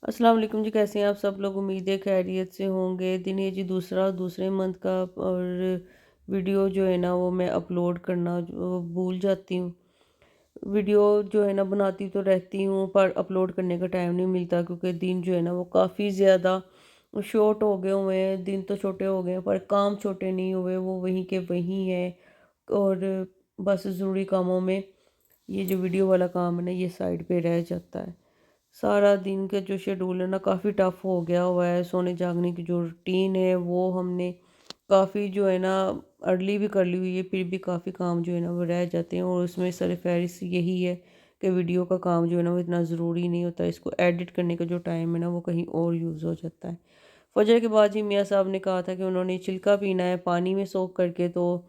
अस्सलाम वालेकुम जी, कैसे हैं आप सब लोग? उम्मीद है खैरियत से होंगे। दिन है जी दूसरे मंथ का और वीडियो जो है ना वो मैं अपलोड करना जो भूल जाती हूँ। वीडियो जो है ना बनाती तो रहती हूँ पर अपलोड करने का टाइम नहीं मिलता क्योंकि दिन जो है ना वो काफ़ी ज़्यादा शॉर्ट हो गए हुए हैं। दिन तो छोटे हो गए हैं पर काम छोटे नहीं हुए, वो वहीं के वहीं हैं। और बस ज़रूरी कामों में ये जो वीडियो वाला काम है ना ये साइड पे रह जाता है। सारा दिन का जो शेड्यूल है ना काफ़ी टफ हो गया हुआ है। सोने जागने की जो रूटीन है वो हमने काफ़ी जो है ना अर्ली भी कर ली हुई है, फिर भी काफ़ी काम जो है ना वो रह जाते हैं और उसमें सरफहरिस्त यही है कि वीडियो का काम जो है ना वो इतना ज़रूरी नहीं होता। इसको एडिट करने का जो टाइम है ना वो कहीं और यूज़ हो जाता है। फजर के बाद ही मियाँ साहब ने कहा था कि उन्होंने छिलका पीना है पानी में सोख करके, तो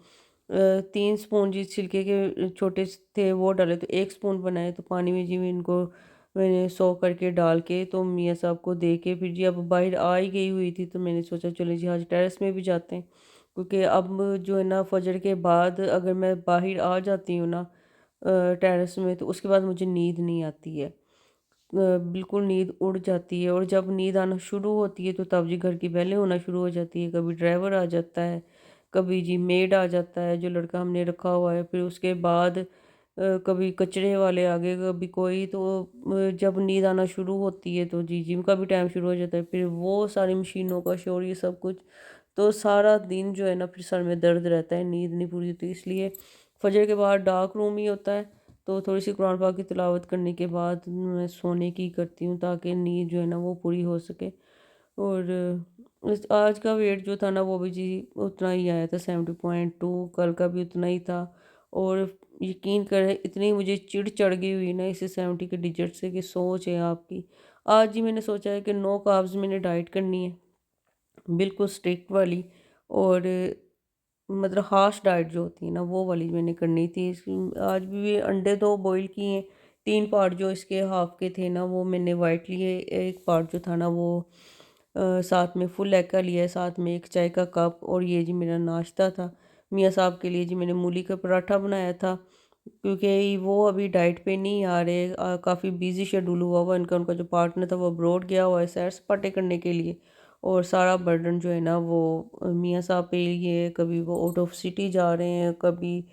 3 स्पून जिस छिलके के छोटे थे वो डाले, तो 1 स्पून बनाए तो पानी में जी मैंने सोख करके डाल के तो मियाँ साहब को दे के फिर जी अब बाहर आ ही गई हुई थी, तो मैंने सोचा चलो जी आज टेरेस में भी जाते हैं। क्योंकि अब जो है ना फजर के बाद अगर मैं बाहर आ जाती हूँ ना टेरेस में, तो उसके बाद मुझे नींद नहीं आती है। बिल्कुल नींद उड़ जाती है और जब नींद आना शुरू होती है तो तब जी घर की बेलें होना शुरू हो जाती है। कभी ड्राइवर आ जाता है, कभी जी मेड आ जाता है जो लड़का हमने रखा हुआ है, फिर उसके बाद कभी कचरे वाले आ गए, कभी कोई, तो जब नींद आना शुरू होती है तो जी जिम का भी टाइम शुरू हो जाता है, फिर वो सारी मशीनों का शोर ये सब कुछ, तो सारा दिन जो है ना फिर सर में दर्द रहता है, नींद नहीं पूरी होती। इसलिए फजर के बाद डार्क रूम ही होता है, तो थोड़ी-सी कुरान पाक की तिलावत करने के बाद मैं सोने की करती हूँ ताकि नींद जो है ना वो पूरी हो सके। और इस आज का वेट जो था ना वो भी जी उतना ही आया था 70.2, कल का भी उतना ही था। और यकीन करें इतनी मुझे चिढ़ चढ़ गई हुई ना इस 70 के डिजिट से कि सोच है आपकी। आज ही मैंने सोचा है कि नो कार्ब्स मैंने डाइट करनी है, बिल्कुल स्ट्रिक्ट वाली। और मतलब हार्श डाइट जो होती है ना वो वाली मैंने करनी थी। आज भी अंडे 2 बॉईल किए हैं, 3 पार्ट जो इसके हाफ के थे ना वो मैंने वाइट लिए, 1 पार्ट जो था ना वो साथ में फुल एग का लिया है, साथ में 1 चाय का कप। और ये जी मेरा नाश्ता था। मियाँ साहब के लिए जी मैंने मूली का पराठा बनाया था क्योंकि वो अभी डाइट पे नहीं आ रहे, काफ़ी बिज़ी शेड्यूल हुआ हुआ इनका। उनका जो पार्टनर था वो अब्रॉड गया हुआ है सैर-सपाटे करने के लिए और सारा बर्डन जो है ना वो मियाँ साहब पे ही है। कभी वो आउट ऑफ सिटी जा रहे हैं, कभी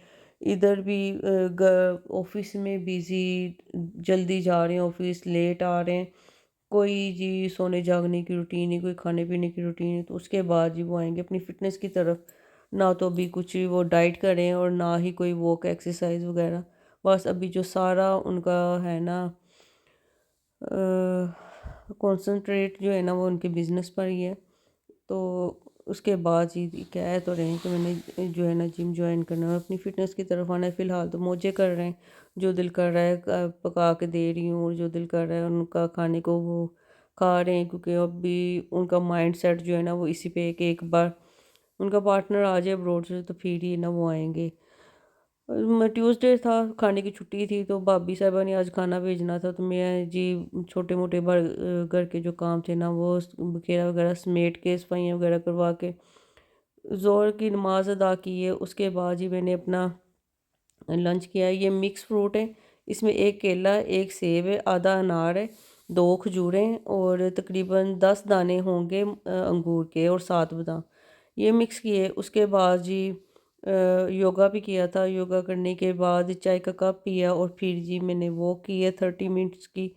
इधर भी ऑफिस में बिज़ी, जल्दी जा रहे हैं ऑफिस, लेट आ रहे हैं। कोई जी सोने जागने की रूटीन है, कोई खाने पीने की रूटीन है, तो उसके बाद जी वो आएँगे अपनी फ़िटनेस की तरफ। ना तो अभी कुछ वो डाइट करें और ना ही कोई वॉक एक्सरसाइज़ वगैरह। बस अभी जो सारा उनका है ना कॉन्संट्रेट जो है ना वो उनके बिज़नेस पर ही है। तो उसके बाद ही कह तो रहे हैं कि मैंने जो है ना जिम जॉइन करना है और अपनी फ़िटनेस की तरफ आना है। फ़िलहाल तो मौजें कर रहे हैं, जो दिल कर रहा है पका के दे रही हूँ और जो दिल कर रहा है उनका खाने को वो खा रहे हैं, क्योंकि अभी उनका माइंडसेट जो है ना वो इसी पे है कि एक बार उनका पार्टनर आ जाए अब्रॉड से तो फिर ही ना वो आएँगे। ट्यूसडे था, खाने की छुट्टी थी, तो भाभी साहिबा ने आज खाना भेजना था, तो मैं जी छोटे-मोटे घर के जो काम थे ना वो बखेरा वगैरह समेट के, सफाइयाँ वगैरह करवा के ज़ोहर की नमाज़ अदा की है। उसके बाद ही मैंने अपना लंच किया है। ये मिक्स फ्रूट है, इसमें 1 केला, 1 सेब है, आधा अनार है, 2 खजूरें और तकरीबन 10 दाने होंगे अंगूर के और 7 बादाम। ये मिक्स किए। उसके बाद जी योगा भी किया था। योगा करने के बाद चाय का कप पिया और फिर जी मैंने वॉक की है 30 मिनट्स की।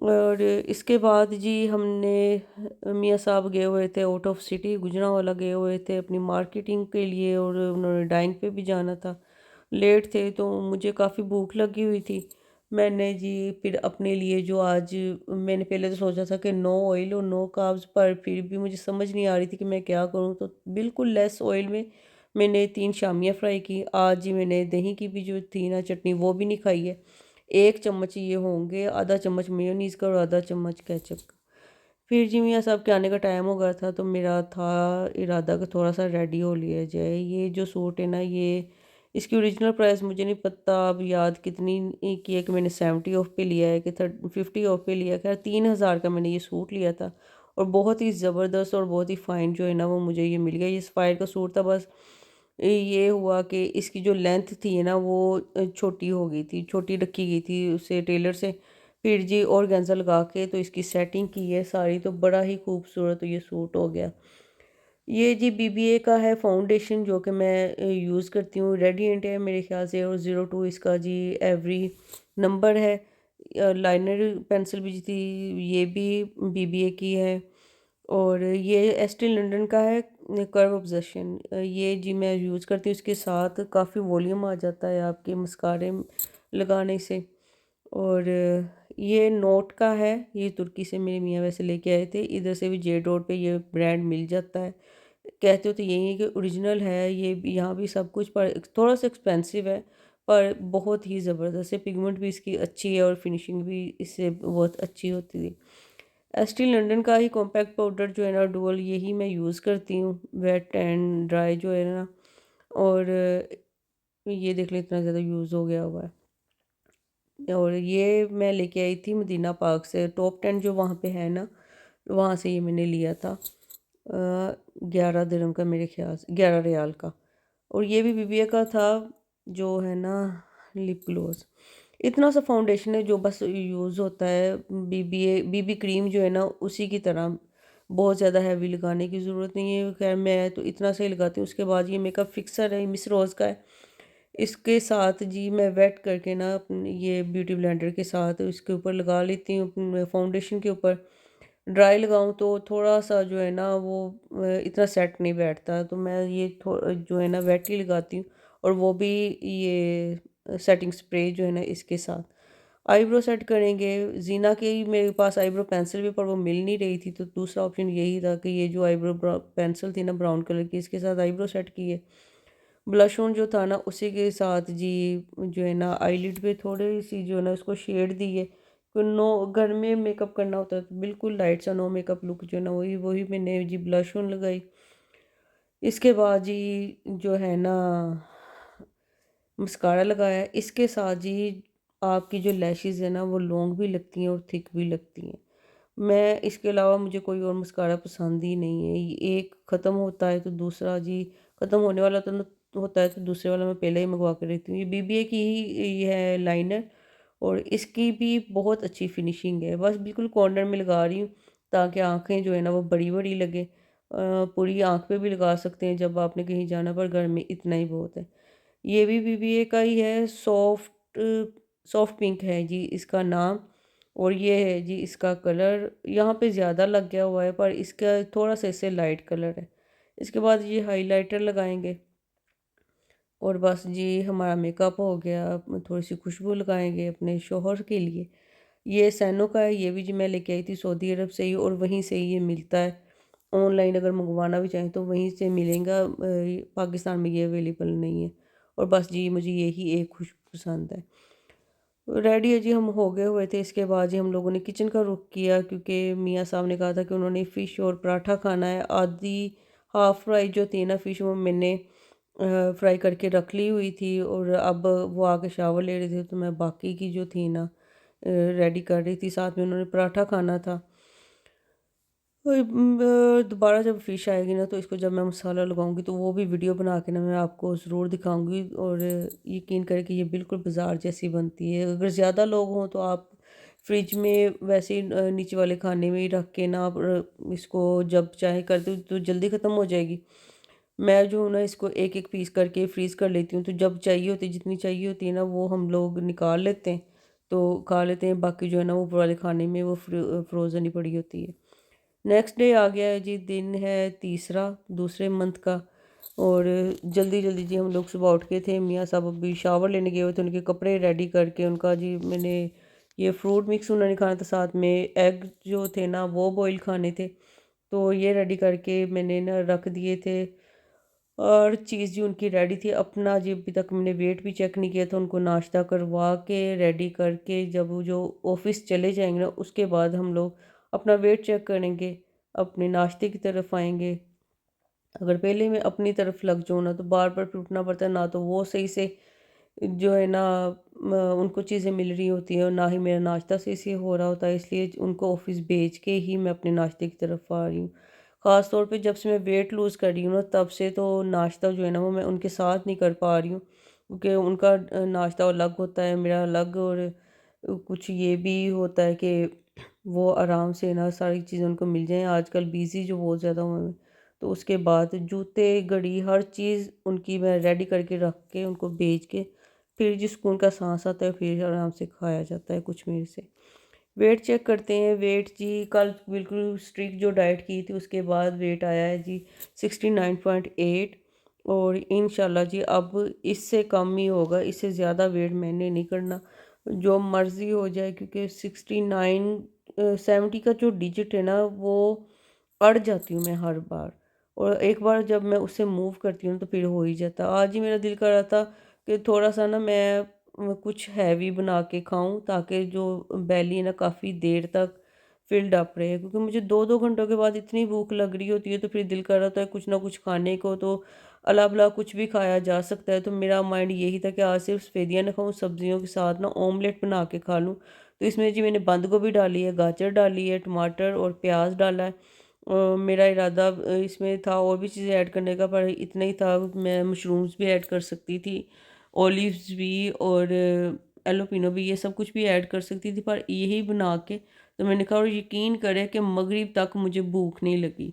और इसके बाद जी हमने मियाँ साहब गए हुए थे आउट ऑफ सिटी, गुजरांवाला गए हुए थे अपनी मार्केटिंग के लिए और उन्होंने डाइंग पे भी जाना था। लेट थे तो मुझे काफ़ी भूख लगी हुई थी। मैंने जी फिर अपने लिए जो आज मैंने पहले तो सोचा था कि नो ऑयल और नो कार्ब्स, पर फिर भी मुझे समझ नहीं आ रही थी कि मैं क्या करूँ, तो बिल्कुल लेस ऑयल में मैंने 3 शामियाँ फ्राई की। आज जी मैंने दही की भी जो थी ना चटनी वो भी नहीं खाई है। 1 चम्मच ये होंगे, आधा चम्मच मेयोनीज़ का और आधा चम्मच केचप का। फिर जी मियाँ साहब के आने का टाइम हो गया था, तो मेरा था इरादा कि थोड़ा-सा रेडी हो लिया जाए। ये जो सूट है ना ये इसकी ओरिजिनल प्राइस मुझे नहीं पता अब याद कितनी की है, कि मैंने 70 ऑफ पे लिया है कि 50 ऑफ पे लिया है। ख़ैर 3000 का मैंने ये सूट लिया था और बहुत ही ज़बरदस्त और बहुत ही फ़ाइन जो है ना वो मुझे ये मिल गया। ये सफ़ायर का सूट था, बस ये हुआ कि इसकी जो लेंथ थी ना वो छोटी हो गई थी, छोटी रखी गई थी उससे टेलर से। फिर जी ऑर्गेन्जा लगा के तो इसकी सेटिंग की है सारी, तो बड़ा ही खूबसूरत ये सूट हो गया। ये जी बीबीए का है फाउंडेशन, जो कि मैं यूज़ करती हूँ। रेडिएंट है मेरे ख्याल से, और 02 इसका जी एवरी नंबर है। लाइनर पेंसिल भी जी थी, ये भी बीबीए की है। और ये एस्टी लंदन का है कर्व ऑब्जेक्शन। ये जी मैं यूज़ करती हूँ, इसके साथ काफ़ी वॉल्यूम आ जाता है आपके मस्कारे लगाने से। और ये नोट का है, ये तुर्की से मेरे मियाँ वैसे लेके आए थे। इधर से भी जे डॉट पे ये ब्रांड मिल जाता है। कहते हो तो यही है कि ओरिजिनल है ये भी, यहाँ भी सब कुछ, पर थोड़ा सा एक्सपेंसिव है, पर बहुत ही ज़बरदस्त है। पिगमेंट भी इसकी अच्छी है और फिनिशिंग भी इससे बहुत अच्छी होती थी। एस्टी लंदन का ही कॉम्पैक्ट पाउडर जो है ना डुअल, यही मैं यूज़ करती हूँ, वेट एंड ड्राई जो है ना। और ये देख लें इतना ज़्यादा यूज़ हो गया हुआ है। और ये मैं लेके आई थी मदीना पार्क से, टॉप 10 जो वहाँ पे है ना, वहाँ से ये मैंने लिया था। 11 दिरहम का मेरे ख्याल से, 11 रियाल का। और ये भी बीबीए का था, जो है ना लिप ग्लोस। इतना सा फाउंडेशन है जो बस यूज़ होता है। बीबीए बीबी क्रीम जो है ना उसी की तरह, बहुत ज़्यादा हैवी लगाने की ज़रूरत नहीं है। खैर मैं तो इतना सा ही लगाती हूँ। उसके बाद ये मेकअप फिक्सर है, मिस रोज़ का है। इसके साथ जी मैं वेट करके ना अपने ये ब्यूटी ब्लेंडर के साथ इसके ऊपर लगा लेती हूँ, अपने फाउंडेशन के ऊपर। ड्राई लगाऊँ तो थोड़ा-सा जो है ना वो इतना सेट नहीं बैठता, तो मैं ये जो है ना वेट ही लगाती हूँ। और वो भी ये सेटिंग स्प्रे जो है ना इसके साथ। आईब्रो सेट करेंगे, ज़ीना की मेरे पास आईब्रो पेंसिल भी, पर वो मिल नहीं रही थी, तो दूसरा ऑप्शन यही था कि ये जो आईब्रो पेंसिल थी ना ब्राउन कलर की, इसके साथ आईब्रो सेट किए। ब्लश ऑन जो था ना उसी के साथ जी जो है ना आईलिड पे थोड़ी सी जो है ना उसको शेड दी है। तो नो, घर में मेकअप करना होता है तो बिल्कुल लाइट सा नो मेकअप लुक जो है ना वही वही मैंने जी ब्लश ऑन लगाई। इसके बाद जी जो है ना मस्कारा लगाया। इसके साथ जी आपकी जो लैशेज़ है ना वो लॉन्ग भी लगती हैं और थिक भी लगती हैं। मैं इसके अलावा मुझे कोई और मस्कारा पसंद ही नहीं है। ये एक ख़त्म होता है तो दूसरा जी ख़त्म होने वाला तो न होता है, तो दूसरे वाला मैं पहले ही मंगवा के रखती हूँ। ये बीबीए की ही ये है लाइनर, और इसकी भी बहुत अच्छी फिनिशिंग है। बस बिल्कुल कॉर्नर में लगा रही हूँ ताकि आँखें जो है ना वो बड़ी-बड़ी लगे। पूरी आँख पे भी लगा सकते हैं जब आपने कहीं जाना, पर घर में इतना ही बहुत है। ये भी बीबीए का ही है, सॉफ्ट पिंक है जी इसका नाम। और ये है जी इसका कलर, यहाँ पे ज़्यादा लग गया हुआ है पर इसका थोड़ा सा इससे लाइट कलर है। इसके बाद ये हाइलाइटर लगाएंगे और बस जी हमारा मेकअप हो गया। थोड़ी सी खुशबू लगाएंगे अपने शौहर के लिए। ये सैनो का है, ये भी जी मैं लेके आई थी सऊदी अरब से ही, और वहीं से ही ये मिलता है। ऑनलाइन अगर मंगवाना भी चाहें तो वहीं से मिलेगा। पाकिस्तान में ये अवेलेबल नहीं है। और बस जी मुझे यही एक खुशबू पसंद है। रेडी है जी, हम हो गए हुए थे। इसके बाद जी हम लोगों ने किचन का रुख किया, क्योंकि मियाँ साहब ने कहा था कि उन्होंने फ़िश और पराठा खाना है। आधी हाफ़ फ्राई जो थी ना फ़िश, वो मैंने फ्राई करके रख ली हुई थी, और अब वो आके शावर ले रहे थे तो मैं बाकी की जो थी ना रेडी कर रही थी। साथ में उन्होंने पराठा खाना था। दोबारा जब फ़िश आएगी ना तो इसको जब मैं मसाला लगाऊंगी तो वो भी वीडियो बना के ना मैं आपको ज़रूर दिखाऊंगी। और यकीन करें कि ये बिल्कुल बाज़ार जैसी बनती है। अगर ज़्यादा लोग हों तो आप फ्रिज में वैसे ही नीचे वाले खाने में ही रख के ना आप इसको जब चाहे कर दो तो जल्दी ख़त्म हो जाएगी। मैं जो हूँ ना इसको एक एक पीस करके फ्रीज़ कर लेती हूँ, तो जब चाहिए होती है, जितनी चाहिए होती है ना वो हम लोग निकाल लेते हैं तो खा लेते हैं। बाकी जो है ना वो ऊपर वाले खाने में वो फ्रोज़न ही पड़ी होती है। नेक्स्ट डे आ गया है जी, दिन है तीसरा दूसरे मंथ का। और जल्दी-जल्दी जी हम लोग सुबह उठ के थे, मियाँ साहब अभी शावर लेने गए हुए थे, उनके कपड़े रेडी करके उनका जी मैंने ये फ्रूट मिक्स उन्होंने खाना था, साथ में एग जो थे ना वो बॉयल खाने थे, तो ये रेडी करके मैंने ना रख दिए थे। और चीज़ जी उनकी रेडी थी। अपना जी अभी तक मैंने वेट भी चेक नहीं किया था, उनको नाश्ता करवा के रेडी करके जब वो जो ऑफ़िस चले जाएँगे ना उसके बाद हम लोग अपना वेट चेक करेंगे, अपने नाश्ते की तरफ आएँगे। अगर पहले मैं अपनी तरफ लग जाऊँ ना तो बार-बार फिर उठना पड़ता है, ना तो वो सही से जो है ना उनको चीज़ें मिल रही होती हैं, और ना ही मेरा नाश्ता सही से हो रहा होता है, इसलिए उनको ऑफ़िस भेज के ही मैं अपने नाश्ते की तरफ आ रही हूँ। ख़ास तौर पे जब से मैं वेट लूज़ कर रही हूँ ना तब से तो नाश्ता जो है ना वो मैं उनके साथ नहीं कर पा रही हूँ, क्योंकि उनका नाश्ता अलग होता है, मेरा अलग। और कुछ ये भी होता है कि वो आराम से ना सारी चीज़ें उनको मिल जाएँ। आजकल बिज़ी जो बहुत ज़्यादा हुए हैं, तो उसके बाद जूते, घड़ी हर चीज़ उनकी मैं रेडी करके रख के उनको भेज के फिर जी सुकून का साँस आता है, फिर आराम से खाया जाता है कुछ मेरे से। वेट चेक करते हैं, वेट जी कल बिल्कुल स्ट्रिक्ट जो डाइट की थी उसके बाद वेट आया है जी 69.8 और इंशाल्लाह जी अब इससे कम ही होगा, इससे ज़्यादा वेट मैंने नहीं करना, जो मर्ज़ी हो जाए क्योंकि 69 70 का जो डिजिट है ना वो अड़ जाती हूँ मैं हर बार और एक बार जब मैं उससे मूव करती हूँ तो फिर हो ही जाता। आज ही मेरा दिल कर रहा था कि थोड़ा-सा ना मैं कुछ हैवी बना के खाऊँ ताकि जो बेली है ना काफ़ी देर तक फ़िल्ड अप रहे क्योंकि मुझे 2-2 घंटों के बाद इतनी भूख लग रही होती है तो फिर दिल कर रहा था कुछ ना कुछ खाने को तो अला-भला कुछ भी खाया जा सकता है। तो मेरा माइंड यही था कि आज सिर्फ़ सफ़ेदियाँ ना खाऊँ, सब्ज़ियों के साथ ना ऑमलेट बना के खा लूँ। तो इसमें जी मैंने बंद गोभी डाली है, गाजर डाली है, टमाटर और प्याज़ डाला है। मेरा इरादा इसमें था और भी चीज़ें ऐड करने का पर इतना ही था, मैं मशरूम्स भी ऐड कर सकती थी, ओलिव्स भी और एलोपिनो भी, ये सब कुछ भी ऐड कर सकती थी पर यही बना के तो मैंने कहा और यकीन करें कि मगरिब तक मुझे भूख नहीं लगी।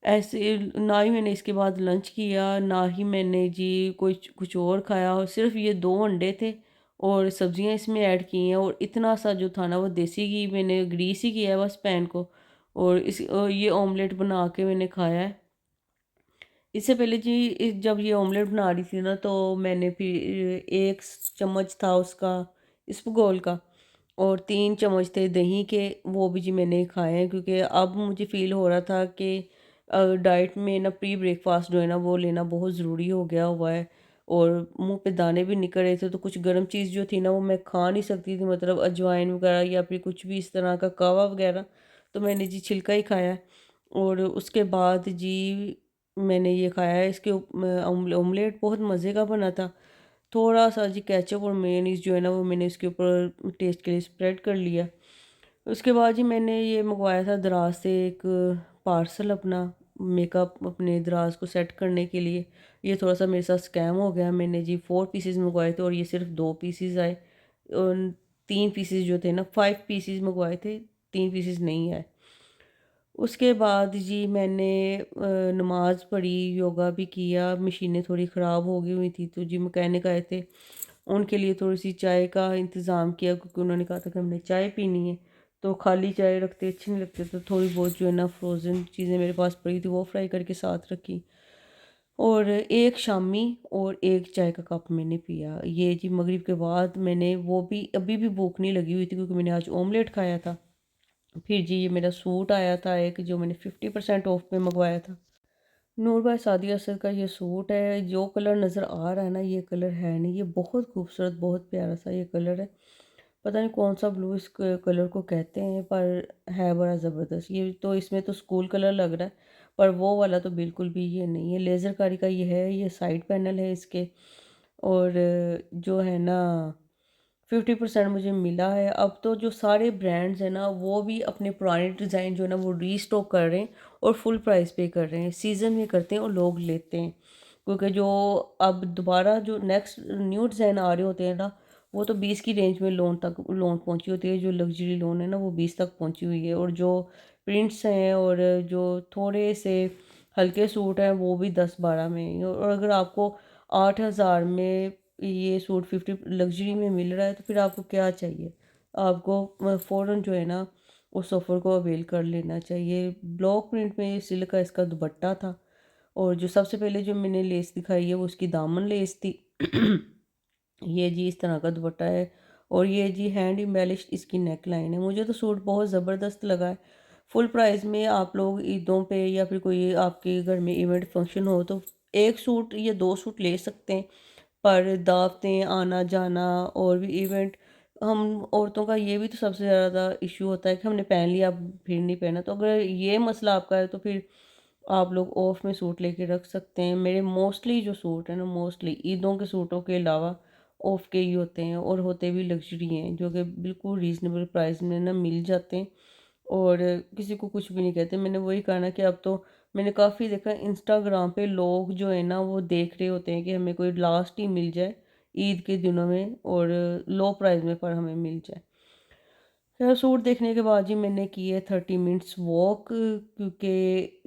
ऐसे ना ही मैंने इसके बाद लंच किया, ना ही मैंने जी कुछ कुछ और खाया और सिर्फ़ ये 2 अंडे थे और सब्ज़ियाँ इसमें ऐड की हैं और इतना सा जो था ना वो देसी घी मैंने ग्रीस ही किया है बस पैन को और ये ऑमलेट बना के मैंने खाया है। इससे पहले जी जब ये ऑमलेट बना रही थी ना तो मैंने फिर 1 चम्मच था उसका इसबगोल का और 3 चम्मच थे दही के, वो भी जी मैंने खाए हैं क्योंकि अब मुझे फ़ील हो रहा था कि डाइट में ना प्री ब्रेकफ़ास्ट जो है ना वो लेना बहुत ज़रूरी हो गया हुआ है और मुँह पे दाने भी निकल रहे थे तो कुछ गर्म चीज़ जो थी ना वो मैं खा नहीं सकती थी, मतलब अजवाइन वगैरह या फिर कुछ भी इस तरह का कहवा वगैरह, तो मैंने जी छिलका ही खाया है। और उसके बाद जी मैंने ये खाया है, इसके ऑमलेट बहुत मज़े का बना था। थोड़ा-सा जी केचअप और मेयोनीज़ जो है ना वो मैंने इसके ऊपर टेस्ट के लिए स्प्रेड कर लिया। उसके बाद जी मैंने ये मँगवाया था दराज़ से एक पार्सल अपना मेकअप अपने दराज़ को सेट करने के लिए। ये थोड़ा-सा मेरे साथ स्कैम हो गया। मैंने जी 4 पीसेज़ मँगवाए थे और ये सिर्फ़ 2 पीसेज़ आए। 3 पीसेज़ जो थे ना 5 पीसेज़ मँगवाए थे, 3 पीसेज़ नहीं आए। उसके बाद जी मैंने नमाज़ पढ़ी, योगा भी किया, मशीनें थोड़ी ख़राब हो गई हुई थी तो जी मैकेनिक आए थे, उनके लिए थोड़ी-सी चाय का इंतज़ाम किया क्योंकि उन्होंने कहा था कि हमने चाय पीनी है, तो खाली चाय रखते अच्छी नहीं लगती तो थोड़ी बहुत जो है ना फ्रोज़न चीज़ें मेरे पास पड़ी थी वो फ्राई करके साथ रखी और 1 शामी और 1 चाय का कप मैंने पिया। ये जी मगरिब के बाद मैंने वो भी अभी भी भूख नहीं लगी हुई थी क्योंकि मैंने आज ऑमलेट खाया था। फिर जी ये मेरा सूट आया था एक जो मैंने 50% ऑफ में मंगवाया था। नूर बाय सादिया असद का ये सूट है, जो कलर नज़र आ रहा है ना ये कलर है नहीं, ये बहुत खूबसूरत बहुत प्यारा सा ये कलर है। पता नहीं कौन सा ब्लू इस कलर को कहते हैं पर है बड़ा ज़बरदस्त। ये तो इसमें तो स्कूल कलर लग रहा है पर वो वाला तो बिल्कुल भी ये नहीं है। लेज़र कारी का ये है, ये साइड पैनल है इसके और जो है ना 50% मुझे मिला है। अब तो जो सारे ब्रांड्स हैं ना वो भी अपने पुराने डिज़ाइन जो है ना वो रीस्टॉक कर रहे हैं और फुल प्राइस पे कर रहे हैं। सीज़न में करते हैं और लोग लेते हैं। क्योंकि जो अब दोबारा जो नेक्स्ट न्यू डिज़ाइन आ रहे होते हैं ना वो तो 20 की रेंज में लोन पहुँची होती है। जो लग्ज़री लोन है ना वो 20 तक पहुँची हुई है और जो प्रिंट्स हैं और जो थोड़े से हल्के सूट हैं वो भी 10-12 में ही। और अगर आपको 8,000 में ये सूट 50 लग्ज़री में मिल रहा है तो फिर आपको क्या चाहिए? आपको फ़ौरन जो है ना उस ऑफ़र को अवेल कर लेना चाहिए। ब्लॉक प्रिंट में सिल्क का इसका दुपट्टा था और जो सबसे पहले जो मैंने लेस दिखाई है वो उसकी दामन लेस थी। ये जी इस तरह का दुपट्टा है और ये जी हैंड एम्बेलिश्ड इसकी नेक लाइन है। मुझे तो सूट बहुत ज़बरदस्त लगा है। फुल प्राइस में आप लोग ईदों पे या फिर कोई आपके घर में इवेंट फंक्शन हो तो 1 सूट या 2 सूट ले सकते हैं। पर दावतें, आना-जाना और भी इवेंट, हम औरतों का ये भी तो सबसे ज़्यादा इश्यू होता है कि हमने पहन लिया अब फिर नहीं पहना। तो अगर ये मसला आपका है तो फिर आप लोग ऑफ में सूट लेके रख सकते हैं। मेरे मोस्टली जो सूट हैं ना मोस्टली ईदों के सूटों के अलावा ऑफ के ही होते हैं और होते भी लग्जरी हैं जो कि बिल्कुल रीज़नेबल प्राइस में ना मिल जाते हैं और किसी को कुछ भी नहीं कहते। मैंने वही कहा ना कि अब तो मैंने काफ़ी देखा इंस्टाग्राम पे लोग जो है ना वो देख रहे होते हैं कि हमें कोई लास्ट ही मिल जाए ईद के दिनों में और लो प्राइस में पर हमें मिल जाए। खैर सूट देखने के बाद जी मैंने की है 30 मिनट्स वॉक, क्योंकि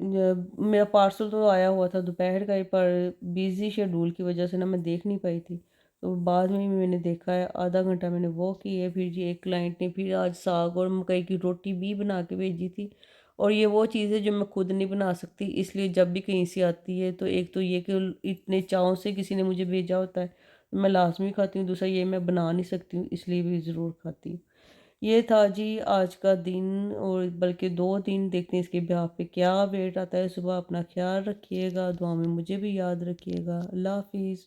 मेरा पार्सल तो आया हुआ था दोपहर का ही, पर बिज़ी शेड्यूल की वजह से ना मैं देख नहीं पाई थी। तो बाद में ही मैंने देखा है, आधा घंटा मैंने वॉक की है। फिर जी एक क्लाइंट ने फिर आज साग और मकई की रोटी भी बना के भेजी थी। और ये वो चीज़ है जो मैं खुद नहीं बना सकती, इसलिए जब भी कहीं से आती है तो एक तो ये कि इतने चाव से किसी ने मुझे भेजा होता है तो मैं लाजमी खाती हूँ, दूसरा ये मैं बना नहीं सकती हूँ इसलिए भी ज़रूर खाती हूँ। ये था जी आज का दिन, और बल्कि 2 दिन, देखते हैं इसके बिहाफ़ पे क्या अपडेट आता है सुबह। अपना ख़्याल रखिएगा, दुआ में मुझे भी याद रखिएगा। अल्लाह हाफ़िज़।